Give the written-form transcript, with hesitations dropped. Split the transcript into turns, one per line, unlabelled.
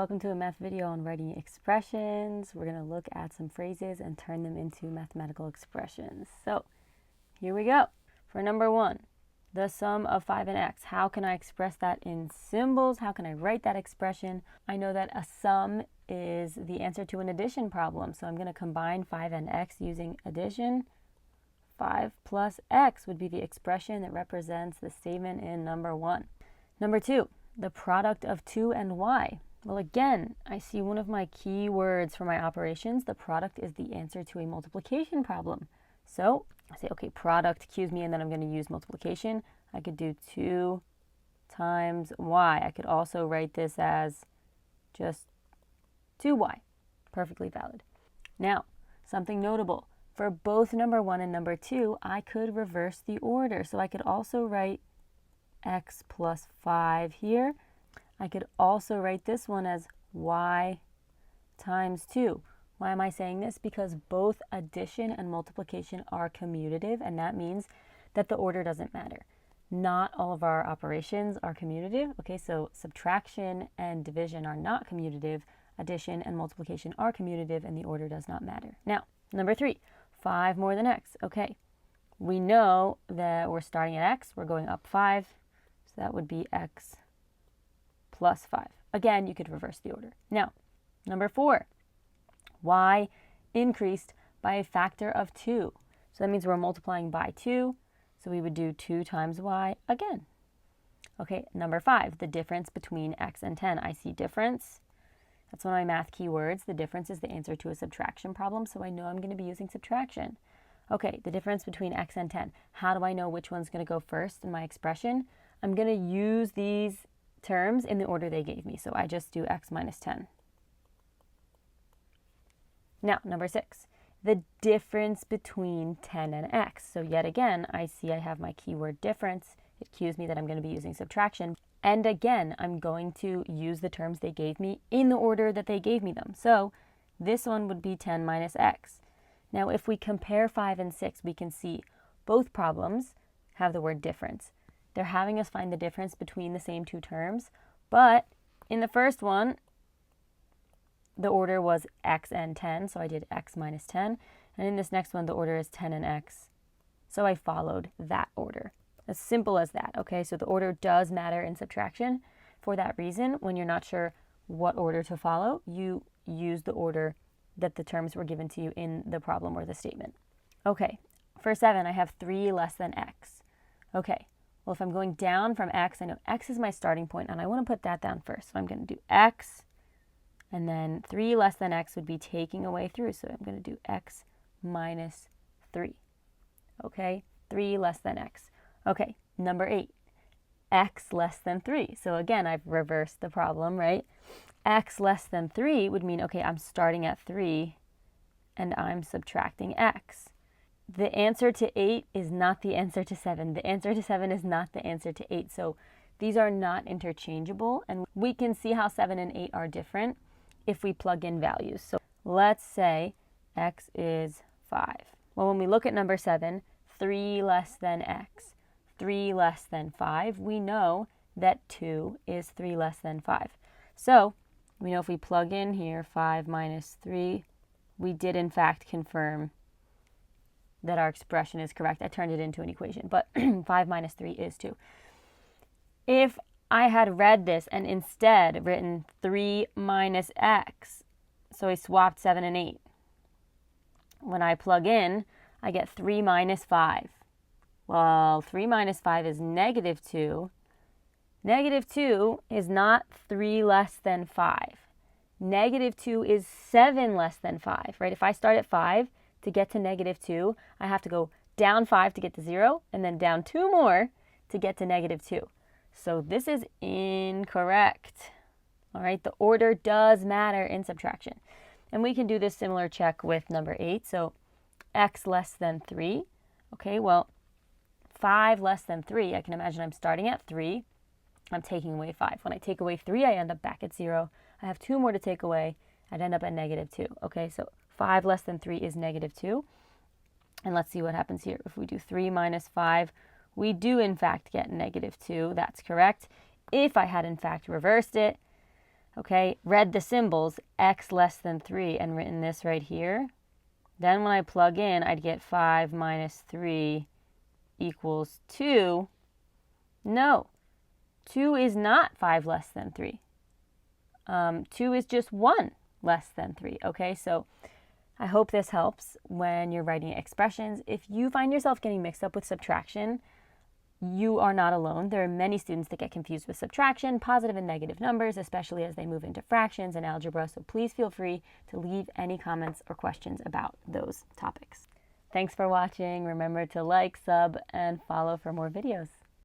welcome to a math video on writing expressions. We're going to look at some phrases and turn them into mathematical expressions. So here we go. For number one, the sum of 5 and x. How can I express that in symbols? How can I write that expression? I know that a sum is the answer to an addition problem. So I'm going to combine 5 and x using addition. 5 plus x would be the expression that represents the statement in number one. Number two, the product of 2 and y. Well, again, I see one of my key words for my operations. The product is the answer to a multiplication problem. So I say, okay, product cues me, and then I'm going to use multiplication. I could do 2 times y. I could also write this as just 2y. Perfectly valid. Now, something notable. For both number 1 and number 2, I could reverse the order. So I could also write x plus 5 here. I could also write this one as y times 2. Why am I saying this? Because both addition and multiplication are commutative, and that means that the order doesn't matter. Not all of our operations are commutative. Okay, so subtraction and division are not commutative. Addition and multiplication are commutative, and the order does not matter. Now, number 3, 5 more than x. Okay, we know that we're starting at x. We're going up 5, so that would be x plus 5. Again, you could reverse the order. Now, number 4, y increased by a factor of 2. So that means we're multiplying by 2. So we would do 2 times y again. Okay, number 5, the difference between x and 10. I see difference. That's one of my math keywords. The difference is the answer to a subtraction problem, so I know I'm going to be using subtraction. Okay, the difference between x and 10. How do I know which one's going to go first in my expression? I'm going to use these terms in the order they gave me. So I just do x minus 10. Now, number 6, the difference between 10 and x. So yet again, I see I have my keyword difference. It cues me that I'm going to be using subtraction. And again, I'm going to use the terms they gave me in the order that they gave me them. So this one would be 10 minus x. Now, if we compare 5 and 6, we can see both problems have the word difference. They're having us find the difference between the same two terms, but in the first one, the order was x and 10, so I did x minus 10, and in this next one, the order is 10 and x, so I followed that order. As simple as that, okay? So the order does matter in subtraction. For that reason, when you're not sure what order to follow, you use the order that the terms were given to you in the problem or the statement. Okay, for 7, I have 3 less than x. Okay. Well, if I'm going down from x, I know x is my starting point, and I want to put that down first. So I'm going to do x, and then 3 less than x would be taking away through. So I'm going to do x minus 3. Okay, 3 less than x. Okay, number 8, x less than 3. So again, I've reversed the problem, right? X less than 3 would mean, okay, I'm starting at 3, and I'm subtracting x. The answer to 8 is not the answer to 7. The answer to 7 is not the answer to 8. So these are not interchangeable. And we can see how 7 and 8 are different if we plug in values. So let's say x is 5. Well, when we look at number 7, 3 less than x, 3 less than 5, we know that 2 is 3 less than 5. So we know if we plug in here 5 minus 3, we did in fact confirm that our expression is correct. I turned it into an equation, but 5 minus 3 is 2. If I had read this and instead written 3 minus x, so I swapped 7 and 8. When I plug in, I get 3 minus 5. Well, 3 minus 5 is negative 2. Negative 2 is not 3 less than 5. Negative 2 is 7 less than 5, right? If I start at 5, to get to negative 2, I have to go down 5 to get to 0, and then down 2 more to get to negative 2. So this is incorrect. All right, the order does matter in subtraction. And we can do this similar check with number 8. So x less than 3. Okay, well, 5 less than 3, I can imagine I'm starting at 3. I'm taking away 5. When I take away 3, I end up back at 0. I have 2 more to take away. I'd end up at negative 2. Okay, so 5 less than 3 is negative 2. And let's see what happens here. If we do 3 minus 5, we do in fact get negative 2. That's correct. If I had in fact reversed it, okay, read the symbols, x less than 3, and written this right here, then when I plug in, I'd get 5 minus 3 equals 2. No, 2 is not 5 less than 3. 2 is just 1 less than 3, okay? So I hope this helps when you're writing expressions. If you find yourself getting mixed up with subtraction, you are not alone. There are many students that get confused with subtraction, positive and negative numbers, especially as they move into fractions and algebra. So please feel free to leave any comments or questions about those topics. Thanks for watching. Remember to like, sub, and follow for more videos.